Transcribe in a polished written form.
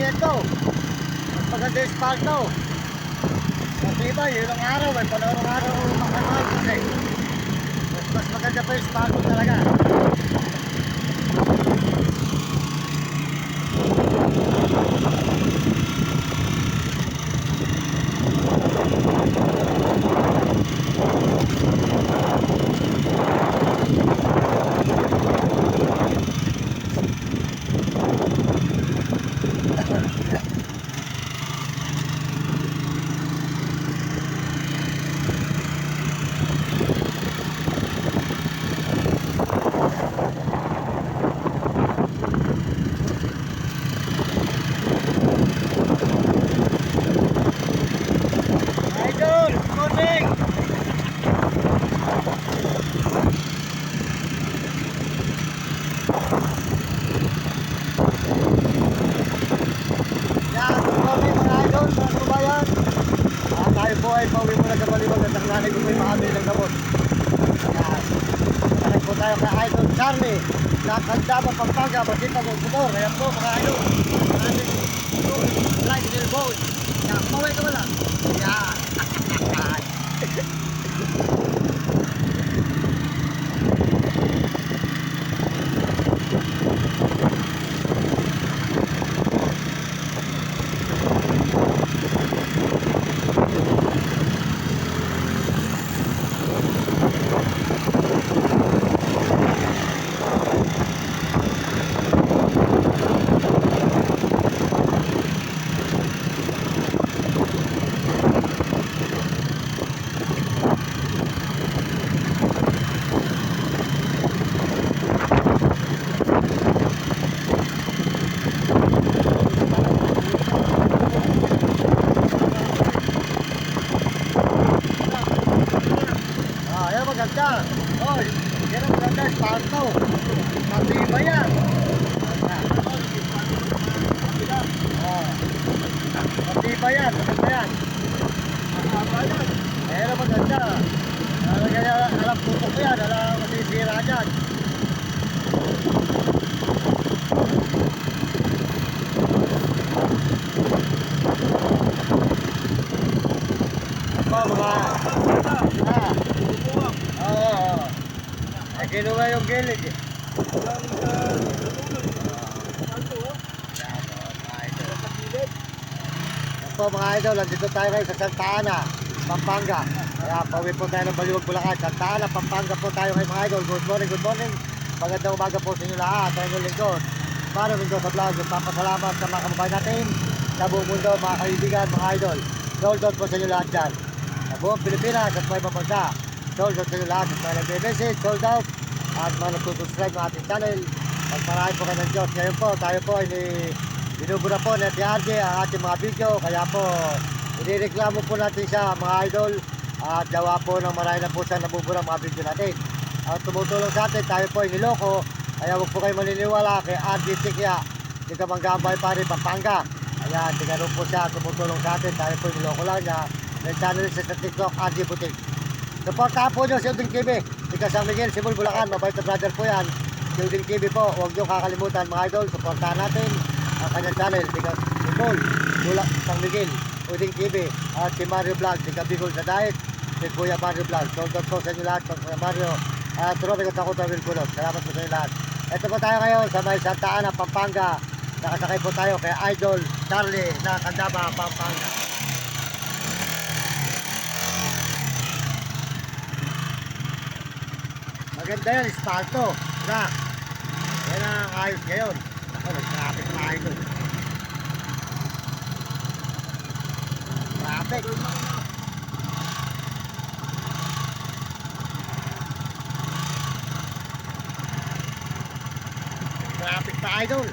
pavimento. Mas maganda yung spalto. Kasi iba, yun ang araw, may panahon araw makanal kasi. Mas maganda pa yung spalto talaga. Idol, good morning! Yan, good morning mga idol, mga kabayan. Tayo po ay pauwi muna sa Baliwag at ang nanay ko po ay makabili ng gamot. Yan, nakit po tayo kay Idol Charlie na Candaba, Pampanga, Masipag, Bukor. Ayan po mga idol, ating light little boat. Yan, pauwi ka wala. Yan. Ayan maganda. Oy, yan ang maganda, spalto. Matibay yan. Matibay yan, maganda yan. Ayan ang maganda. Alam tutok yan, alam masisira dyan. Kinuha yung gilid eh. Po mga idol, nandito tayo ngayon sa Santa Ana, Pampanga. Kaya pauwi po tayo ng Baliwag, Bulacan. Santa Ana, Pampanga po tayo ngayon mga idol. Good morning, good morning. Magandang umaga po sa inyo lahat. Tayo ng lingkod. Mano Mendoza Vlog, nagpapasalamat sa mga kababayan natin sa buong mundo, mga kaibigan, mga idol. Sold out po sa inyo lahat dyan. Sa buong Pilipinas at mga ibang bansa. Sold out sa inyo lahat. At mga nag-message, sold out. At mga nagsusubscribe ng ating channel. Pagparahin po kayo ng Diyos. Ngayon po, tayo po ay binubura po ng TRJ ang ating mga video. Kaya po, inireklamo po natin siya mga idol. At gawa po ng marami na po siya nabubura mga video natin. At tumutulong sa atin, tayo po ay niloko. Kaya huwag po kayo maniniwala kay RJ Tikya. Di ka manggambay pa rin Pampanga. Ayan, di ganun po siya tumutulong sa atin. Tayo po ay niloko lang niya. May channel siya sa TikTok, RJ Butik. Supportahan po nyo si Uding TV. Ika San Miguel, Sibol, Bulacan, mabait na brother po yan. Si Uding TV po, huwag nyo kakalimutan mga idol. Supportahan natin ang kanyang channel. Ika Sibol, San Miguel, Uding TV. At si Mario Vlog, Ika Bicol sa Diet. Si Kuya Mario Vlog. Sold po sa inyo lahat. Kuya Mario, Tropic at ako Tawil Kulot. Salamat po sa inyo lahat. Ito po tayo ngayon sa may Santa Ana, Pampanga. Nakasakay po tayo kay Idol Charlie na Candaba, Pampanga. Maganda yan, espalto. Diba? Yan ang ayos ngayon. Ako, nag-traffic na idol. Traffic. Traffic na idol.